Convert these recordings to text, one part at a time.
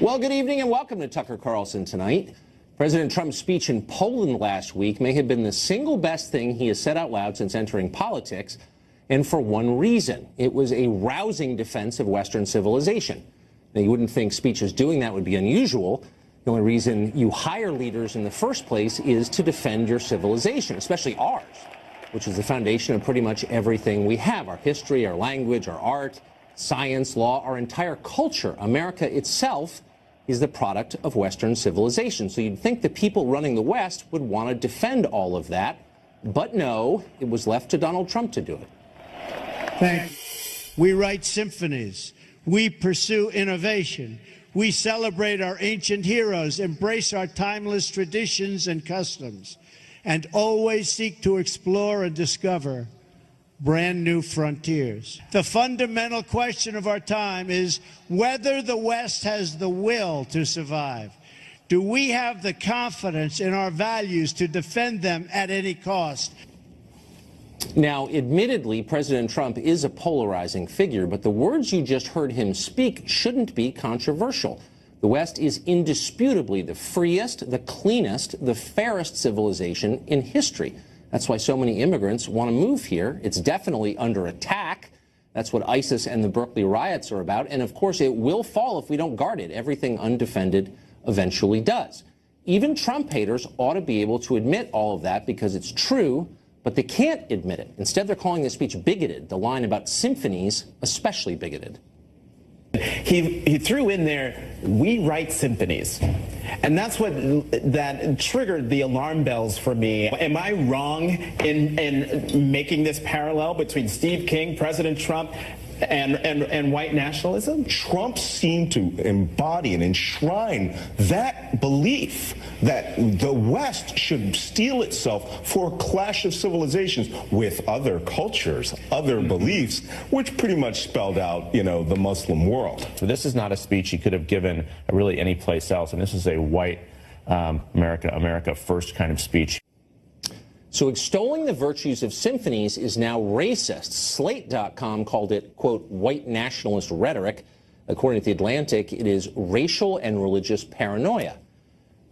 Well, good evening and welcome to Tucker Carlson tonight. President Trump's speech in Poland last week may have been the single best thing he has said out loud since entering politics, and for one reason. It was a rousing defense of Western civilization. Now, you wouldn't think speeches doing that would be unusual. The only reason you hire leaders in the first place is to defend your civilization, especially ours, which is the foundation of pretty much everything we have: our history, our language, our art, science, law, our entire culture. America itself is the product of Western civilization. So you'd think the people running the West would want to defend all of that. But no, it was left to Donald Trump to do it. Thank you. We write symphonies. We pursue innovation. We celebrate our ancient heroes, embrace our timeless traditions and customs, and always seek to explore and discover brand new frontiers. The fundamental question of our time is whether the West has the will to survive. Do we have the confidence in our values to defend them at any cost? Now, admittedly, President Trump is a polarizing figure, but the words you just heard him speak shouldn't be controversial. The West is indisputably the freest, the cleanest, the fairest civilization in history. That's why so many immigrants want to move here. It's definitely under attack. That's what ISIS and the Berkeley riots are about. And of course, it will fall if we don't guard it. Everything undefended eventually does. Even Trump haters ought to be able to admit all of that because it's true, but they can't admit it. Instead, they're calling the speech bigoted, the line about symphonies especially bigoted. He threw in there, we write symphonies. And that's that triggered the alarm bells for me. Am I wrong in making this parallel between Steve King, President Trump, and white nationalism? Trump seemed to embody and enshrine that belief that the West should steel itself for a clash of civilizations with other cultures, other beliefs, which pretty much spelled out, the Muslim world. So this is not a speech he could have given really any place else, and this is a white America first kind of speech. So extolling the virtues of symphonies is now racist. Slate.com called it, quote, white nationalist rhetoric. According to The Atlantic, it is racial and religious paranoia.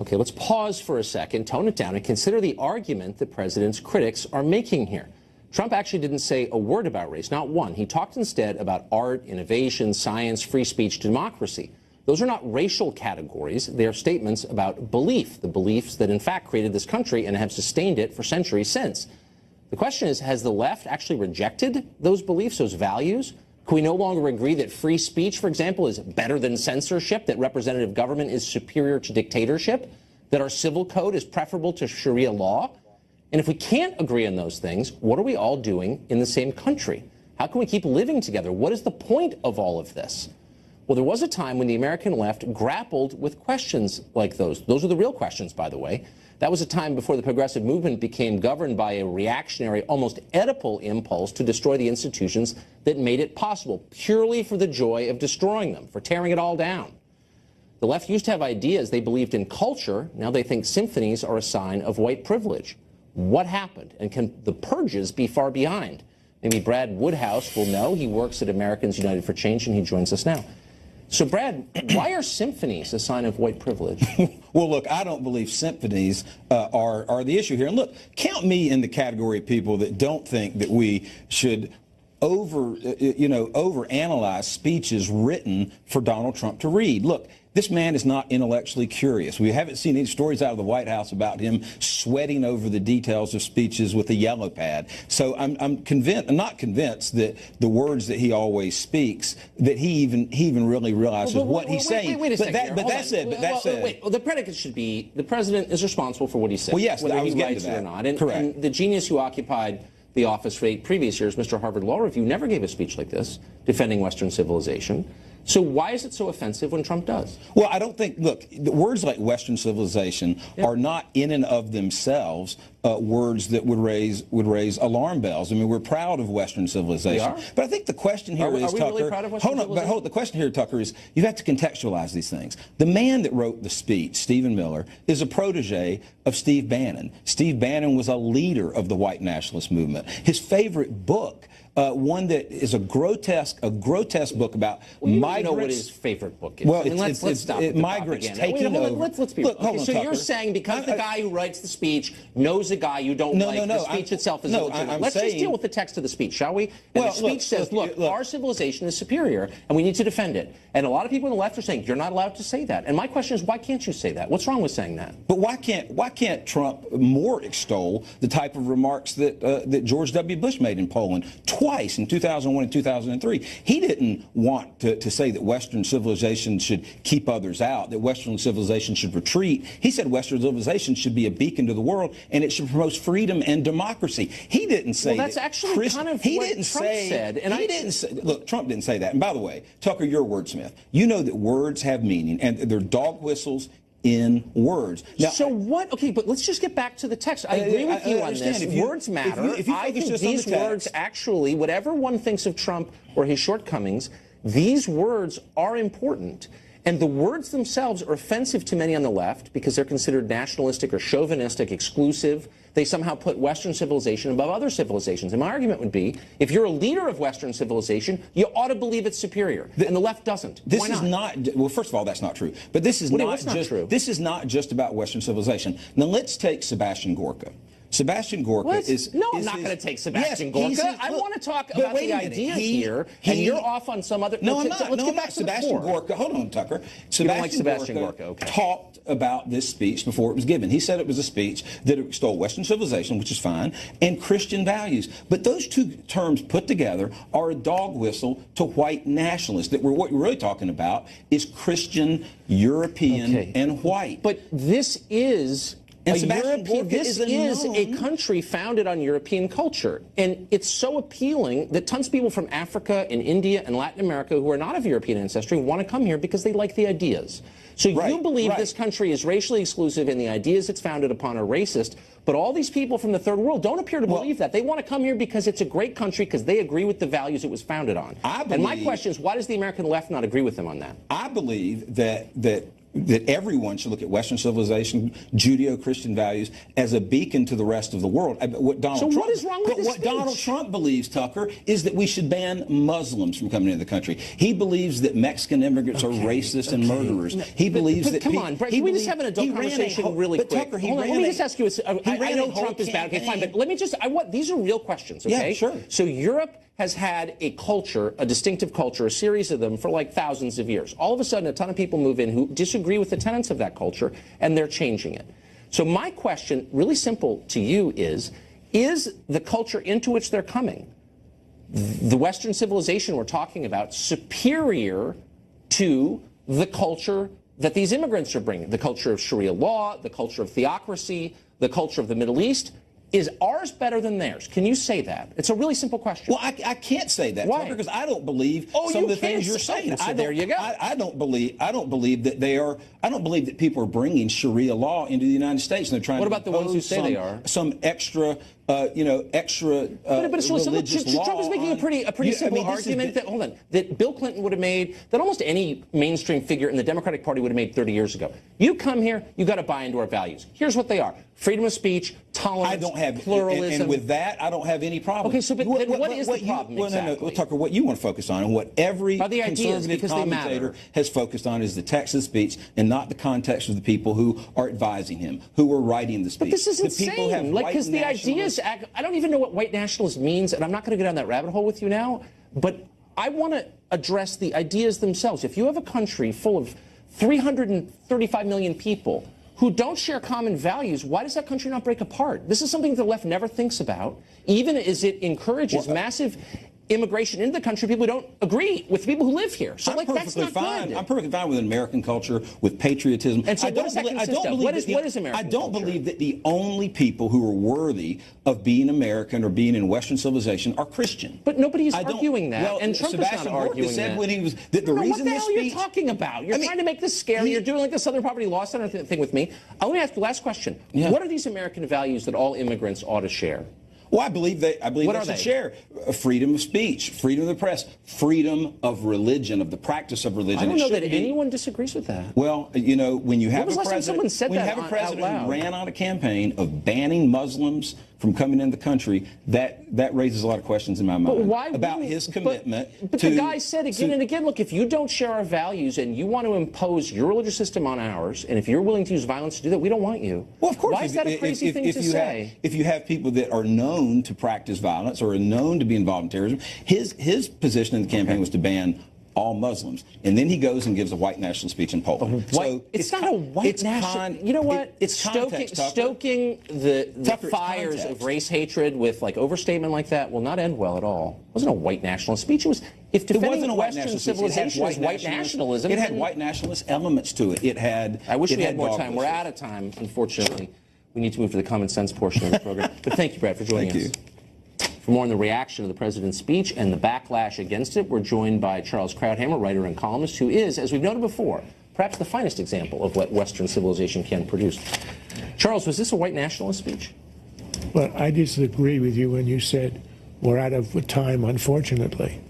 Okay, let's pause for a second, tone it down, and consider the argument the president's critics are making here. Trump actually didn't say a word about race, not one. He talked instead about art, innovation, science, free speech, democracy. Those are not racial categories. They are statements about belief, the beliefs that in fact created this country and have sustained it for centuries since. The question is, has the left actually rejected those beliefs, those values? Can we no longer agree that free speech, for example, is better than censorship, that representative government is superior to dictatorship, that our civil code is preferable to Sharia law? And if we can't agree on those things, what are we all doing in the same country? How can we keep living together? What is the point of all of this? Well, there was a time when the American left grappled with questions like those. Those are the real questions, by the way. That was a time before the progressive movement became governed by a reactionary, almost Oedipal impulse to destroy the institutions that made it possible, purely for the joy of destroying them, for tearing it all down. The left used to have ideas. They believed in culture. Now they think symphonies are a sign of white privilege. What happened? And can the purges be far behind? Maybe Brad Woodhouse will know. He works at Americans United for Change, and he joins us now. So, Brad, why are symphonies a sign of white privilege? Well, look, I don't believe symphonies are the issue here. And look, count me in the category of people that don't think that we should overanalyze speeches written for Donald Trump to read. Look, this man is not intellectually curious. We haven't seen any stories out of the White House about him sweating over the details of speeches with a yellow pad. So I'm not convinced that the words that he always speaks, that he even really realizes what he's saying. Wait a second. But that said, well, the predicate should be the president is responsible for what he said. Well, yes, whether I was he getting writes to that. it or not. And, correct. And the genius who occupied the office for 8 previous years, Mr. Harvard Law Review, never gave a speech like this defending Western civilization. So why is it so offensive when Trump does? Well, I don't think, look, the words like Western civilization are not in and of themselves words that would raise alarm bells. I mean, we're proud of Western civilization. We are? But I think the question here is, Tucker, really proud of Western civilization? The question here, Tucker, is you have to contextualize these things. The man that wrote the speech, Stephen Miller, is a protege of Steve Bannon. Steve Bannon was a leader of the white nationalist movement. His favorite book one that is a grotesque book about migrants. You know what his favorite book is. Well, I mean, let's stop with the migrants propaganda. taking over. Let's be Look, okay, on, so Tucker. you're saying because the guy who writes the speech knows a guy you don't like, the speech itself is illegitimate. Let's just deal with the text of the speech, shall we? And the speech says, look, our civilization is superior, and we need to defend it. And a lot of people on the left are saying, you're not allowed to say that. And my question is, why can't you say that? What's wrong with saying that? But why can't Trump more extol the type of remarks that George W. Bush made in Poland twice in 2001 and 2003? He didn't want to say that Western civilization should keep others out, that Western civilization should retreat. He said Western civilization should be a beacon to the world, and it should promote freedom and democracy. He didn't say well, that's actually kind of what Trump said. And he didn't say, look, Trump didn't say that. And by the way, Tucker, you're a wordsmith. You know that words have meaning, and they're dog whistles in words. Now, so what? Okay, but let's just get back to the text. I agree with you on this. Words matter. I think these words actually, whatever one thinks of Trump or his shortcomings, these words are important. And the words themselves are offensive to many on the left because they're considered nationalistic or chauvinistic, exclusive. They somehow put Western civilization above other civilizations. And my argument would be, if you're a leader of Western civilization, you ought to believe it's superior. And the left doesn't. This is not, well, first of all, that's not true. But this is this is not just about Western civilization. Now, let's take Sebastian Gorka. Sebastian Gorka is... No, I'm not going to take Sebastian Gorka. I want to talk about the ideas here, and you're off on some other... No, I'm not. Let's get back to Sebastian Gorka. Hold on, Tucker. Sebastian Gorka okay. talked about this speech before it was given. He said it was a speech that extolled Western civilization, which is fine, and Christian values. But those two terms put together are a dog whistle to white nationalists. That what we're really talking about is Christian, European, and white. But this is... This is a country founded on European culture. And it's so appealing that tons of people from Africa and India and Latin America who are not of European ancestry want to come here because they like the ideas. So you believe this country is racially exclusive and the ideas it's founded upon are racist, but all these people from the third world don't appear to believe that. They want to come here because it's a great country because they agree with the values it was founded on. And my question is, why does the American left not agree with them on that? I believe that everyone should look at Western civilization, Judeo-Christian values as a beacon to the rest of the world. What Donald Trump believes, Tucker, is that we should ban Muslims from coming into the country. He believes that Mexican immigrants are racist and murderers. He bellives that... Come on, Brett, can we just have an adult conversation really quick? Tucker, let me just ask you, I know Trump is bad, okay, fine, but let me just, these are real questions, okay? Yeah, sure. So Europe has had a culture, a distinctive culture, a series of them for like thousands of years. All of a sudden, a ton of people move in who disagree with the tenets of that culture, and they're changing it. So my question, really simple to you, is the culture into which they're coming, the Western civilization we're talking about, superior to the culture that these immigrants are bringing, the culture of Sharia law, the culture of theocracy, the culture of the Middle East? Is ours better than theirs? Can you say that? It's a really simple question. Well, I can't say that. Why? Because I don't believe some of the things you're saying. So there you go. I don't believe that they are. I don't believe that people are bringing Sharia law into the United States and they're trying. What to about the ones who say they are? Some extra. Religious law. Trump is making a pretty simple argument that Bill Clinton would have made, that almost any mainstream figure in the Democratic Party would have made 30 years ago. You come here, you got to buy into our values. Here's what they are: freedom of speech, tolerance, pluralism. And with that, I don't have any problem. Okay, so but then what is the problem exactly? Tucker, what you want to focus on and what every conservative commentator has focused on is the text of the speech and not the context of the people who are advising him, who are writing the speech. But this is insane. Because the ideas, I don't even know what white nationalist means, and I'm not going to go down that rabbit hole with you now, but I want to address the ideas themselves. If you have a country full of 335 million people who don't share common values, why does that country not break apart? This is something the left never thinks about, even as it encourages massive immigration into the country, people who don't agree with people who live here. So, that's not good. I'm perfectly fine with an American culture, with patriotism. And so what does that consist of? What is American culture? I don't believe that the only people who are worthy of being American or being in Western civilization are Christian. But nobody is arguing that, and Trump Sebastian is not arguing said that. When he was, that the reason what the hell are you talking about? You're trying to make this scary. You're doing like the Southern Poverty Law Center thing with me. Let me ask the last question. Yeah. What are these American values that all immigrants ought to share? Well, I believe they should share freedom of speech, freedom of the press, freedom of religion, of the practice of religion. I don't know that anyone disagrees with that. Well, when you have a president, who ran on a campaign of banning Muslims from coming in the country, that raises a lot of questions in my mind about his commitment. But the guy said again and again, look, if you don't share our values and you want to impose your religious system on ours, and if you're willing to use violence to do that, we don't want you. Well, of course. Why is that a crazy thing to say? If you have people that are known to practice violence or are known to be involved in terrorism, his position in the campaign was to ban all Muslims, and then he goes and gives a white national speech in Poland. So it's not a white national. You know what? It's stoking the fires of race hatred with like overstatement like that will not end well at all. It wasn't a white nationalist speech. It was if defending Western civilization is white nationalism. It had white nationalist elements to it. It had. I wish we had more time. We're out of time, unfortunately. We need to move to the common sense portion of the program. But thank you, Brad, for joining us. Thank you. For more on the reaction to the president's speech and the backlash against it, we're joined by Charles Krauthammer, writer and columnist, who is, as we've noted before, perhaps the finest example of what Western civilization can produce. Charles, was this a white nationalist speech? Well, I disagree with you when you said we're out of time, unfortunately.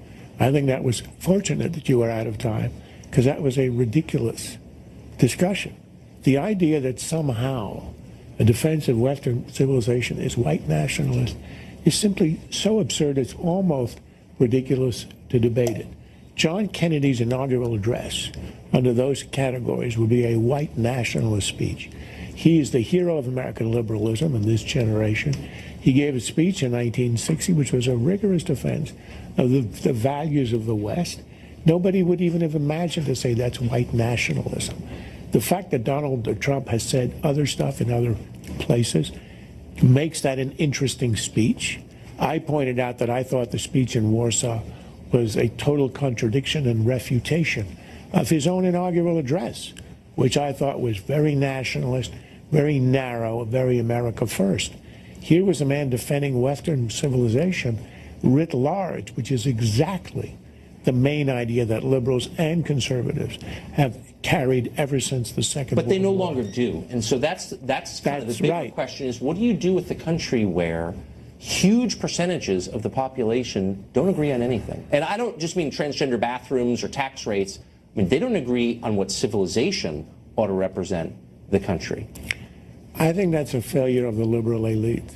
I think that was fortunate that you were out of time, because that was a ridiculous discussion. The idea that somehow a defense of Western civilization is white nationalist is simply so absurd it's almost ridiculous to debate it. John Kennedy's inaugural address under those categories would be a white nationalist speech. He is the hero of American liberalism in this generation. He gave a speech in 1960 which was a rigorous defense of the values of the West. Nobody would even have imagined to say that's white nationalism. The fact that Donald Trump has said other stuff in other places makes that an interesting speech. I pointed out that I thought the speech in Warsaw was a total contradiction and refutation of his own inaugural address, which I thought was very nationalist, very narrow, very America first. Here was a man defending Western civilization writ large, which is exactly the main idea that liberals and conservatives have carried ever since the Second World War. But they no longer do. And so that's kind of the bigger question is, what do you do with the country where huge percentages of the population don't agree on anything? And I don't just mean transgender bathrooms or tax rates. I mean, they don't agree on what civilization ought to represent the country. I think that's a failure of the liberal elite,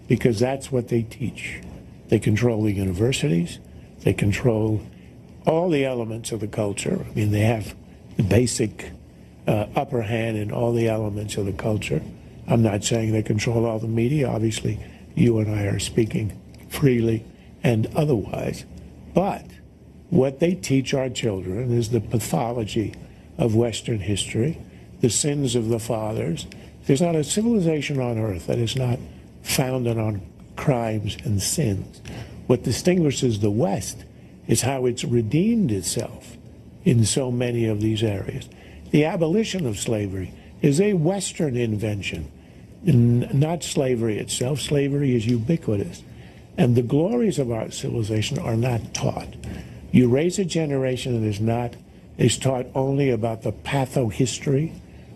because that's what they teach. They control the universities. They control all the elements of the culture. I mean, they have the basic upper hand in all the elements of the culture. I'm not saying they control all the media. Obviously, you and I are speaking freely and otherwise. But what they teach our children is the pathology of Western history, the sins of the fathers. There's not a civilization on earth that is not founded on crimes and sins. What distinguishes the West is how it's redeemed itself in so many of these areas. The abolition of slavery is a Western invention, not slavery itself. Slavery is ubiquitous. And the glories of our civilization are not taught. You raise a generation that is taught only about the pathohistory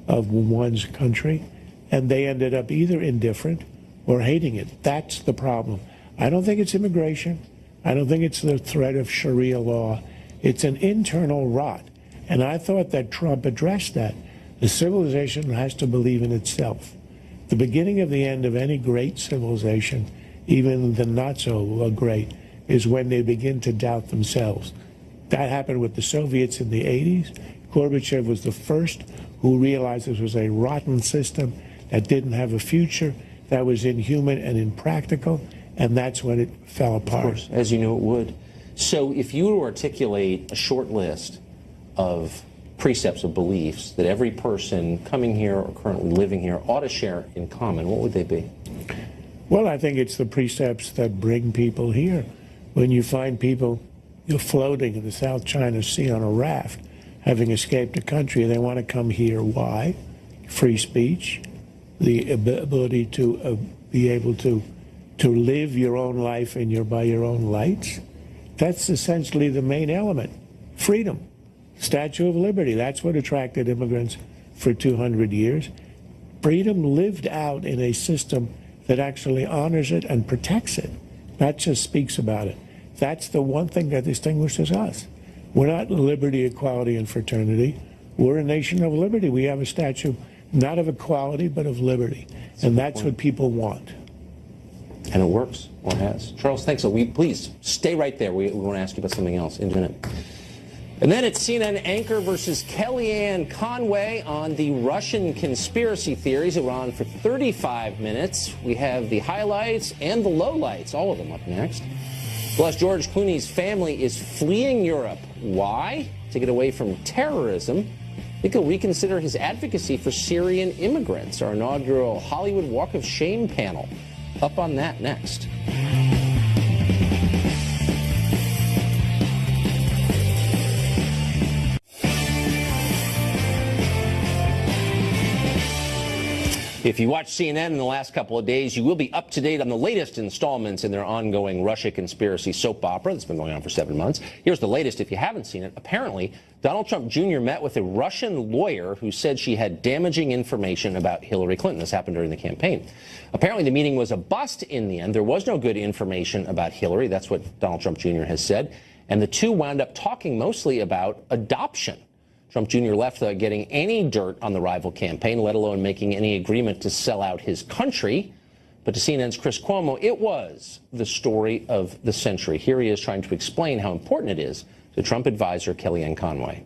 of one's country, and they ended up either indifferent or hating it. That's the problem. I don't think it's immigration. I don't think it's the threat of Sharia law. It's an internal rot. And I thought that Trump addressed that. The civilization has to believe in itself. The beginning of the end of any great civilization, even the not so great, is when they begin to doubt themselves. That happened with the Soviets in the 80s. Gorbachev was the first who realized this was a rotten system that didn't have a future, that was inhuman and impractical, and that's when it fell apart. Of course, as you know it would. So if you were to articulate a short list of precepts of beliefs that every person coming here or currently living here ought to share in common, what would they be? Well, I think it's the precepts that bring people here. When you find people floating in the South China Sea on a raft, having escaped the country, they want to come here. Why? Free speech, the ability to be able to live your own life by your own lights. That's essentially the main element. Freedom. Statue of Liberty. That's what attracted immigrants for 200 years. Freedom lived out in a system that actually honors it and protects it, not just speaks about it. That's the one thing that distinguishes us. We're not liberty, equality, and fraternity. We're a nation of liberty. We have a statue not of equality, but of liberty. And that's what people want. And it works, or has. Charles, thanks. So please stay right there. We want to ask you about something else in a minute. And then it's CNN anchor versus Kellyanne Conway on the Russian conspiracy theories. It went on for 35 minutes. We have the highlights and the lowlights, all of them up next. Plus, George Clooney's family is fleeing Europe. Why? To get away from terrorism. I think he'll reconsider his advocacy for Syrian immigrants. Our inaugural Hollywood Walk of Shame panel. Up on that next. If you watch CNN in the last couple of days, you will be up to date on the latest installments in their ongoing Russia conspiracy soap opera that's been going on for 7 months. Here's the latest if you haven't seen it. Apparently, Donald Trump Jr. met with a Russian lawyer who said she had damaging information about Hillary Clinton. This happened during the campaign. Apparently, the meeting was a bust in the end. There was no good information about Hillary. That's what Donald Trump Jr. has said. And the two wound up talking mostly about adoption. Trump Jr. left without getting any dirt on the rival campaign, let alone making any agreement to sell out his country. But to CNN's Chris Cuomo, it was the story of the century. Here he is trying to explain how important it is to Trump advisor Kellyanne Conway.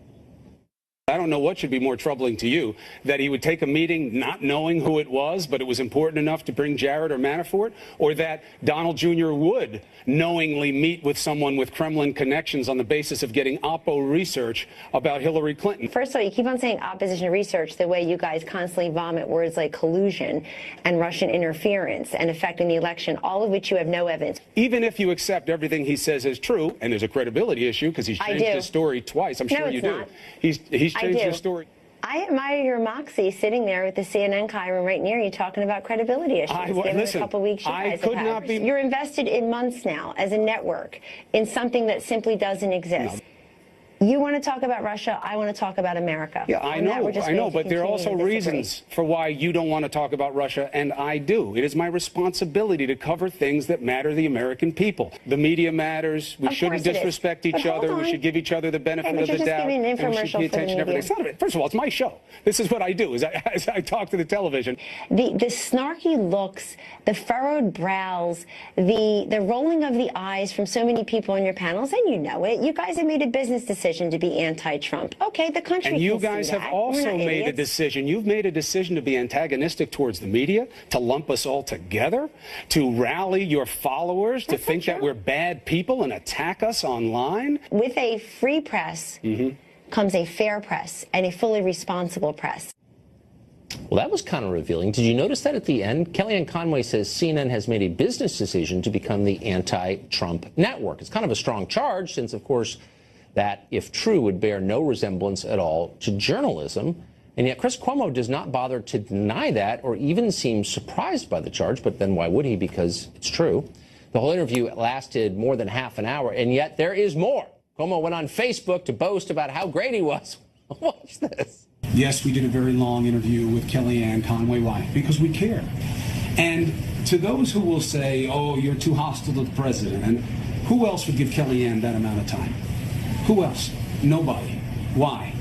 I don't know what should be more troubling to you, that he would take a meeting not knowing who it was, but it was important enough to bring Jared or Manafort, or that Donald Jr. would knowingly meet with someone with Kremlin connections on the basis of getting Oppo research about Hillary Clinton. First of all, you keep on saying opposition research the way you guys constantly vomit words like collusion and Russian interference and affecting the election, all of which you have no evidence. Even if you accept everything he says is true, and there's a credibility issue because he's changed his story twice, I'm sure you do. He's changed his story. I admire your moxie sitting there with the CNN Chiron right near you talking about credibility issues. Given Listen, a couple weeks you guys could have not had. be. You're invested in months now as a network in something that simply doesn't exist. No. You want to talk about Russia, I want to talk about America. Yeah, I know, but there are also reasons for why you don't want to talk about Russia, and I do. It is my responsibility to cover things that matter to the American people. The media matters. We shouldn't disrespect each other. We should give each other the benefit of the doubt. And we should pay attention to everything. It's not first of all, it's my show. This is what I do, as I talk to the television. The snarky looks, the furrowed brows, the rolling of the eyes from so many people on your panels, and you know it. You guys have made a business decision to be anti-Trump. Okay, the country and you guys have also made a decision. You've made a decision to be antagonistic towards the media, to lump us all together, to rally your followers, to think that we're bad people and attack us online. With a free press comes a fair press and a fully responsible press. Well, that was kind of revealing. Did you notice that at the end? Kellyanne Conway says CNN has made a business decision to become the anti-Trump network. It's kind of a strong charge since, of course, that, if true, would bear no resemblance at all to journalism. And yet Chris Cuomo does not bother to deny that or even seem surprised by the charge. But then why would he? Because it's true. The whole interview lasted more than half an hour, and yet there is more. Cuomo went on Facebook to boast about how great he was. Watch this. Yes, we did a very long interview with Kellyanne Conway. Why? Because we care. And to those who will say, oh, you're too hostile to the president, and who else would give Kellyanne that amount of time? Who else? Nobody. Why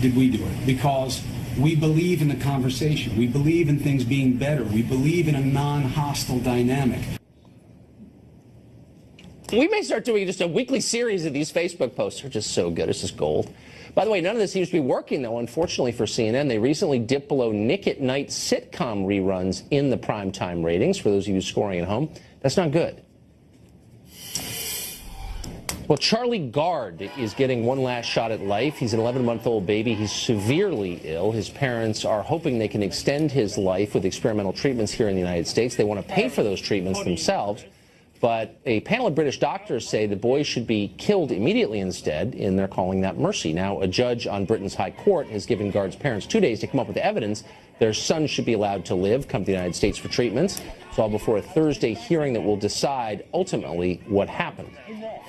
did we do it? Because we believe in the conversation. We believe in things being better. We believe in a non-hostile dynamic. We may start doing just a weekly series of these Facebook posts. They're just so good. It's just gold. By the way, none of this seems to be working, though, unfortunately for CNN. They recently dipped below Nick at Night sitcom reruns in the primetime ratings, for those of you scoring at home. That's not good. Well, Charlie Gard is getting one last shot at life. He's an 11-month-old baby. He's severely ill. His parents are hoping they can extend his life with experimental treatments here in the United States. They want to pay for those treatments themselves. But a panel of British doctors say the boy should be killed immediately instead, and they're calling that mercy. Now, a judge on Britain's High Court has given Gard's parents 2 days to come up with evidence their son should be allowed to live, come to the United States for treatments. It's all before a Thursday hearing that will decide ultimately what happened.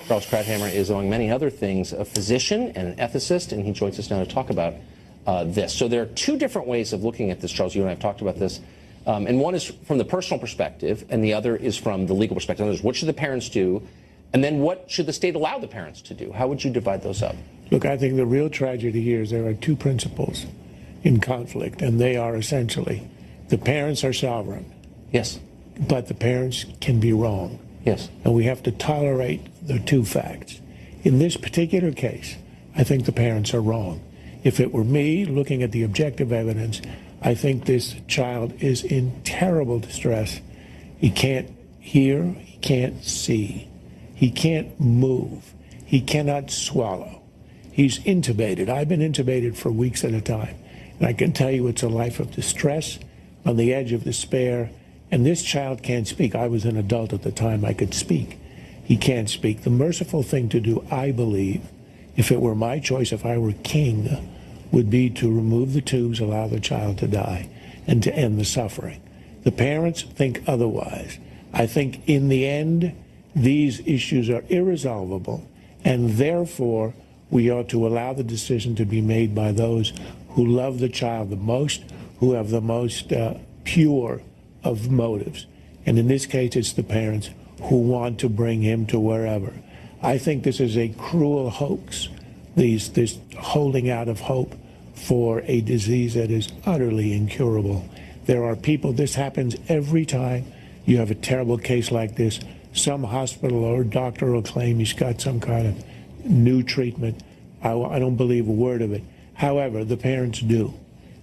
Charles Krauthammer is, among many other things, a physician and an ethicist, and he joins us now to talk about this. So there are two different ways of looking at this, Charles. You and I have talked about this. And one is from the personal perspective, and the other is from the legal perspective. In other words, what should the parents do? And then what should the state allow the parents to do? How would you divide those up? Look, I think the real tragedy here is there are two principles in conflict, and they are essentially the parents are sovereign. Yes. but the parents can be wrong. Yes. And we have to tolerate the two facts. In this particular case, I think the parents are wrong. If it were me looking at the objective evidence, I think this child is in terrible distress. He can't hear, he can't see, he can't move, he cannot swallow. He's intubated. I've been intubated for weeks at a time. And I can tell you it's a life of distress, on the edge of despair. And this child can't speak. I was an adult at the time. I could speak. He can't speak. The merciful thing to do, I believe, if it were my choice, if I were king, would be to remove the tubes, allow the child to die, and to end the suffering. The parents think otherwise. I think in the end, these issues are irresolvable, and therefore we ought to allow the decision to be made by those who love the child the most, who have the most pure of motives. And in this case, it's the parents who want to bring him to wherever. I think this is a cruel hoax, this holding out of hope for a disease that is utterly incurable. There are people, this happens every time you have a terrible case like this. Some hospital or doctor will claim he's got some kind of new treatment. I don't believe a word of it. However, the parents do.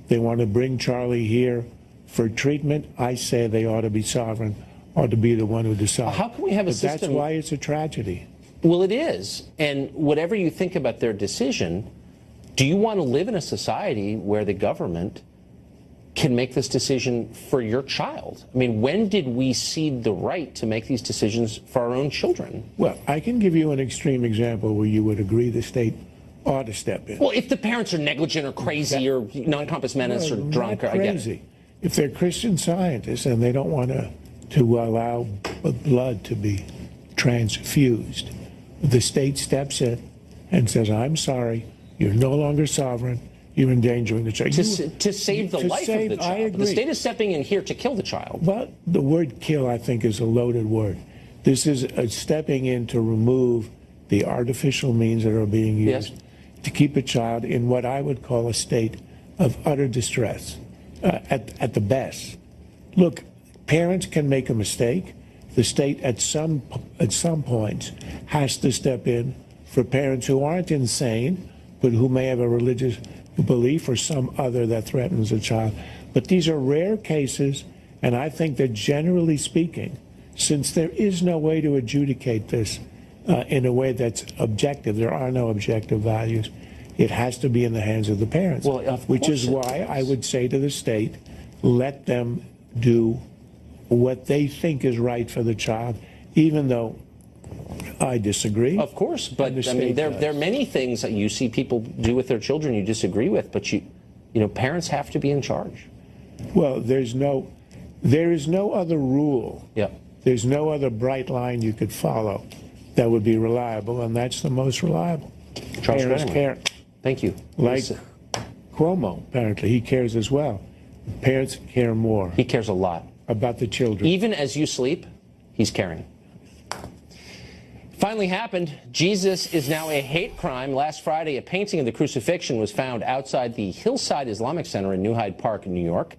They want to bring Charlie here for treatment. I say they ought to be sovereign, ought to be the one who decides. How can we have a system? That's why it's a tragedy. Well, it is. And whatever you think about their decision, do you want to live in a society where the government can make this decision for your child? I mean, when did we cede the right to make these decisions for our own children? Well, I can give you an extreme example where you would agree the state ought to step in. Well, if the parents are negligent or crazy or non-compass menace or drunk, not I get crazy. it. If they're Christian scientists and they don't want to allow blood to be transfused, the state steps in and says, I'm sorry, you're no longer sovereign, you're endangering the child. To save the life of the child. I agree. The state is stepping in here to kill the child. Well, the word kill, I think, is a loaded word. This is a stepping in to remove the artificial means that are being used to keep a child in what I would call a state of utter distress, at the best. Look, parents can make a mistake. The state at some points has to step in for parents who aren't insane, but who may have a religious belief or some other that threatens a child. But these are rare cases, and I think that generally speaking, since there is no way to adjudicate this in a way that's objective, there are no objective values, it has to be in the hands of the parents. Well, of which course is why I would say to the state, let them do what they think is right for the child, even though I disagree. Of course, but I mean, there are many things that you see people do with their children you disagree with, but you know, parents have to be in charge. Well, there is no other rule. Yeah. There's no other bright line you could follow that would be reliable, and that's the most reliable. Charles Parents Granholm. care. Thank you. Like Cuomo, apparently, he cares as well. Parents care more. He cares a lot about the children. Even as you sleep, he's caring. Finally happened. Jesus is now a hate crime. Last Friday, a painting of the crucifixion was found outside the Hillside Islamic Center in New Hyde Park in New York.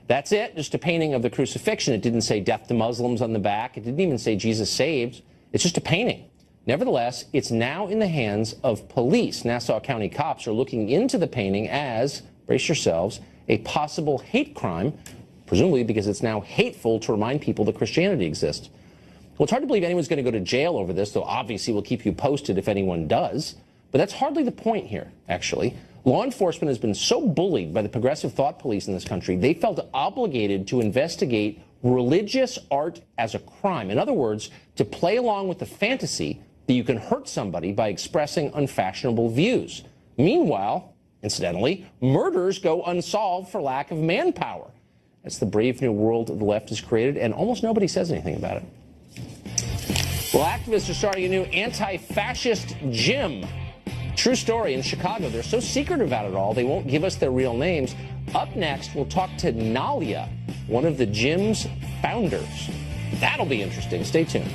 That's it, just a painting of the crucifixion. It didn't say death to Muslims on the back. It didn't even say Jesus saved. It's just a painting. Nevertheless, it's now in the hands of police. Nassau County cops are looking into the painting as, brace yourselves, a possible hate crime, presumably because it's now hateful to remind people that Christianity exists. Well, it's hard to believe anyone's going to go to jail over this, though obviously we'll keep you posted if anyone does. But that's hardly the point here, actually. Law enforcement has been so bullied by the progressive thought police in this country, they felt obligated to investigate religious art as a crime. In other words, to play along with the fantasy that you can hurt somebody by expressing unfashionable views. Meanwhile, incidentally, murders go unsolved for lack of manpower. That's the brave new world the left has created, and almost nobody says anything about it. Well, activists are starting a new anti-fascist gym. True story in Chicago. They're so secretive about it all, they won't give us their real names. Up next, we'll talk to Nalia, one of the gym's founders. That'll be interesting. Stay tuned.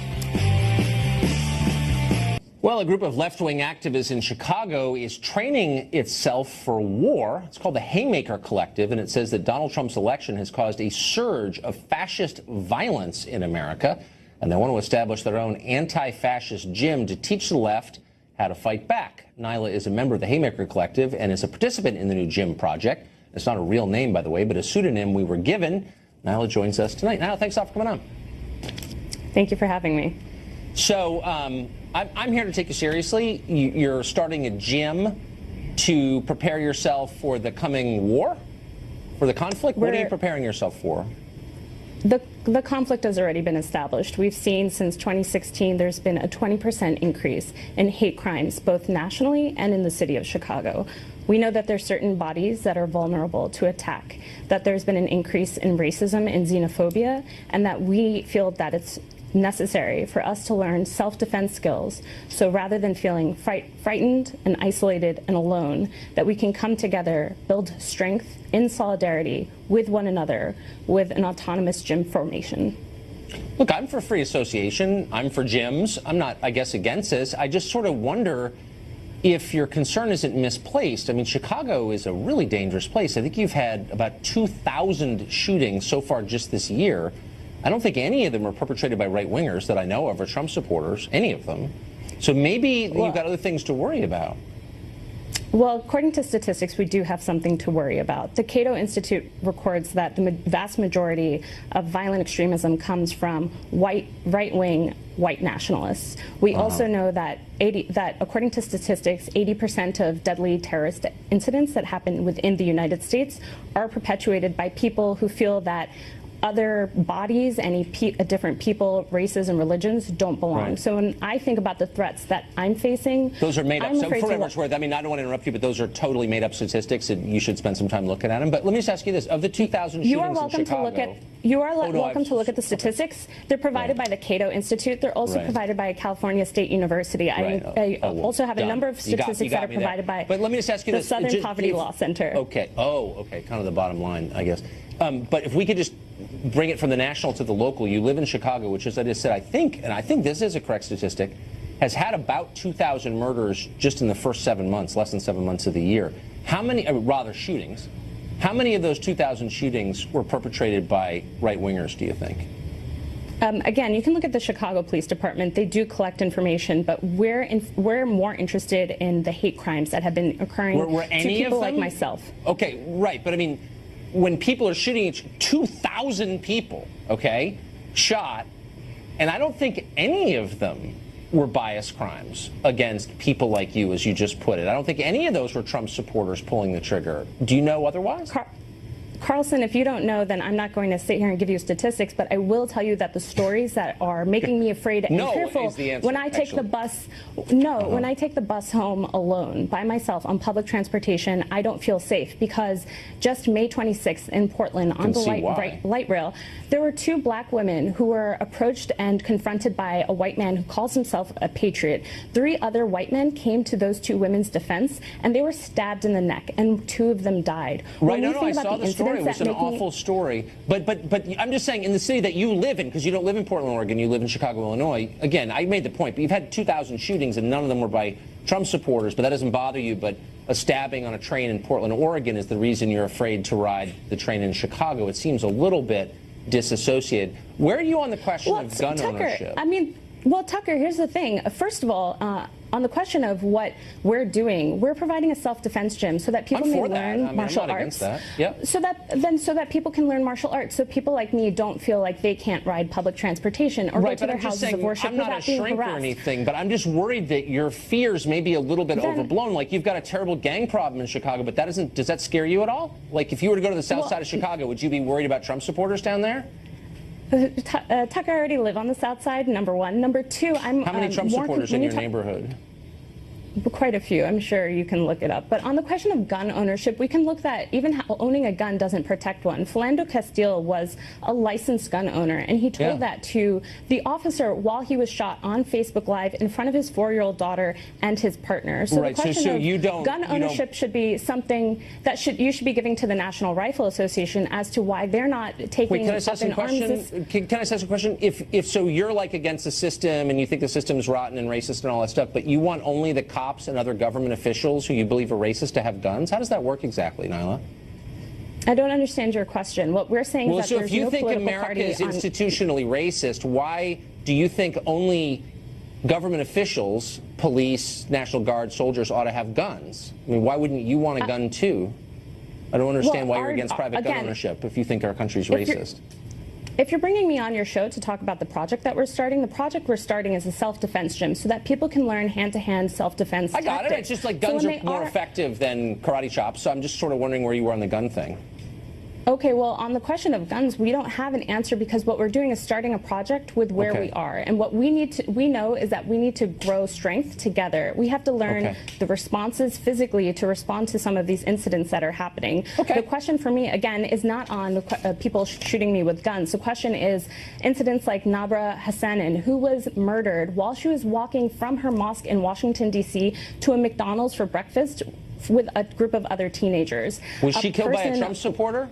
Well, a group of left-wing activists in Chicago is training itself for war. It's called the Haymaker Collective, and it says that Donald Trump's election has caused a surge of fascist violence in America, and they want to establish their own anti-fascist gym to teach the left how to fight back. Nyla is a member of the Haymaker Collective and is a participant in the new gym project. It's not a real name, by the way, but a pseudonym we were given. Nyla joins us tonight. Nyla, thanks a lot for coming on. Thank you for having me. So I'm here to take you seriously. You're starting a gym to prepare yourself for the coming war, for the conflict. What are you preparing yourself for? The conflict has already been established. We've seen since 2016 there's been a 20% increase in hate crimes, both nationally and in the city of Chicago. We know that there's certain bodies that are vulnerable to attack, that there's been an increase in racism and xenophobia, and that we feel that it's necessary for us to learn self-defense skills. So rather than feeling frightened and isolated and alone, that we can come together, build strength in solidarity with one another with an autonomous gym formation. Look, I'm for free association. I'm for gyms. I'm not, I guess, against this. I just sort of wonder if your concern isn't misplaced. I mean, Chicago is a really dangerous place. I think you've had about 2,000 shootings so far just this year. I don't think any of them are perpetrated by right-wingers that I know of or Trump supporters, any of them. So maybe you've got other things to worry about. Well, according to statistics, we do have something to worry about. The Cato Institute records that the vast majority of violent extremism comes from right-wing white nationalists. We also know that according to statistics, 80% of deadly terrorist incidents that happen within the United States are perpetuated by people who feel that other bodies, different people, races, and religions don't belong. Right. So when I think about the threats that I'm facing, those are made up. So for whatever it's worth, I mean, I don't want to interrupt you, but those are totally made up statistics, and you should spend some time looking at them. But let me just ask you this: of the 2,000 shootings in Chicago, welcome to look at the statistics. They're provided by the Cato Institute. They're also provided by California State University. I also have a number of statistics that are provided by but let me just ask you the Southern Poverty Law Center. Okay. Oh, okay. Kind of the bottom line, I guess. But if we could just bring it from the national to the local. You live in Chicago, which, as I just said, I think this is a correct statistic, has had about 2,000 murders just in the first 7 months, less than 7 months of the year. How many, rather shootings, how many of those 2,000 shootings were perpetrated by right-wingers, do you think? Again, you can look at the Chicago Police Department. They do collect information, but we're more interested in the hate crimes that have been occurring to people like myself. Okay, right, but I mean, when people are shooting 2,000 people, okay, shot, and I don't think any of them were bias crimes against people like you, as you just put it. I don't think any of those were Trump supporters pulling the trigger. Do you know otherwise? Carlson, if you don't know, then I'm not going to sit here and give you statistics, but I will tell you that the stories that are making me afraid and fearful when I take the bus, when I take the bus home alone by myself on public transportation, I don't feel safe, because just May 26th in Portland on the light rail, there were 2 black women who were approached and confronted by a white man who calls himself a patriot. 3 other white men came to those 2 women's defense, and they were stabbed in the neck, and 2 of them died. Right, I saw the story. It was an awful story. But I'm just saying, in the city that you live in, because you don't live in Portland, Oregon, you live in Chicago, Illinois, again, I made the point, but you've had 2,000 shootings, and none of them were by Trump supporters, but that doesn't bother you. But a stabbing on a train in Portland, Oregon is the reason you're afraid to ride the train in Chicago. It seems a little bit disassociated. Where are you on the question of gun ownership? I mean, well, Tucker, here's the thing. First of all, on the question of what we're doing, we're providing a self-defense gym so that people may learn martial arts. Yep. So that people can learn martial arts, so people like me don't feel like they can't ride public transportation or go to their houses of worship without being harassed. I'm not a shrink or anything, but I'm just worried that your fears may be a little bit overblown. Like, you've got a terrible gang problem in Chicago, but does that scare you at all? Like, if you were to go to the south side of Chicago, would you be worried about Trump supporters down there? Tucker, I already live on the south side, number one. Number two, How many Trump supporters in your neighborhood? Quite a few. I'm sure you can look it up. But on the question of gun ownership, we can look that even how owning a gun doesn't protect one. Philando Castile was a licensed gun owner, and he told that to the officer while he was shot on Facebook Live in front of his 4-year-old daughter and his partner. So the question of gun ownership should be something that you should be giving to the National Rifle Association as to why they're not taking can I ask a question? Can I ask a question? If so, you're like against the system and you think the system's rotten and racist and all that stuff, but you want only the cops and other government officials who you believe are racist to have guns? How does that work exactly, Nyla? I don't understand your question. What we're saying is that there's no political party. Well, so if you think America is institutionally racist, why do you think only government officials, police, National Guard, soldiers ought to have guns? I mean, why wouldn't you want a gun too? I don't understand why you're against private gun ownership if you think our country's racist. If you're bringing me on your show to talk about the project that we're starting, the project we're starting is a self-defense gym so that people can learn hand-to-hand self-defense tactics. I got it. It's just like guns are more effective than karate chops, so I'm just sort of wondering where you were on the gun thing. Okay, well, on the question of guns, we don't have an answer because what we're doing is starting a project with where we are. And what we know is that we need to grow strength together. We have to learn the responses physically to respond to some of these incidents that are happening. The question for me, again, is not on people shooting me with guns. The question is incidents like Nabra Hassanin, who was murdered while she was walking from her mosque in Washington, D.C. to a McDonald's for breakfast with a group of other teenagers. Was she killed by a Trump supporter?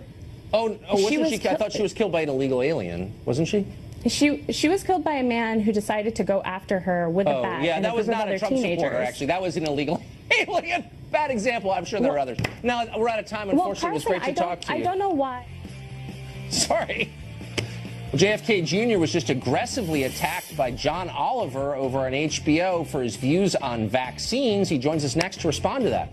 I thought she was killed by an illegal alien, wasn't she? She was killed by a man who decided to go after her with a bat. Yeah, that was not a Trump supporter, actually. That was an illegal alien. Bad example. I'm sure there are others. Now, we're out of time, unfortunately. It was great to talk to you. I don't know why. Sorry. JFK Jr. was just aggressively attacked by John Oliver over on HBO for his views on vaccines. He joins us next to respond to that.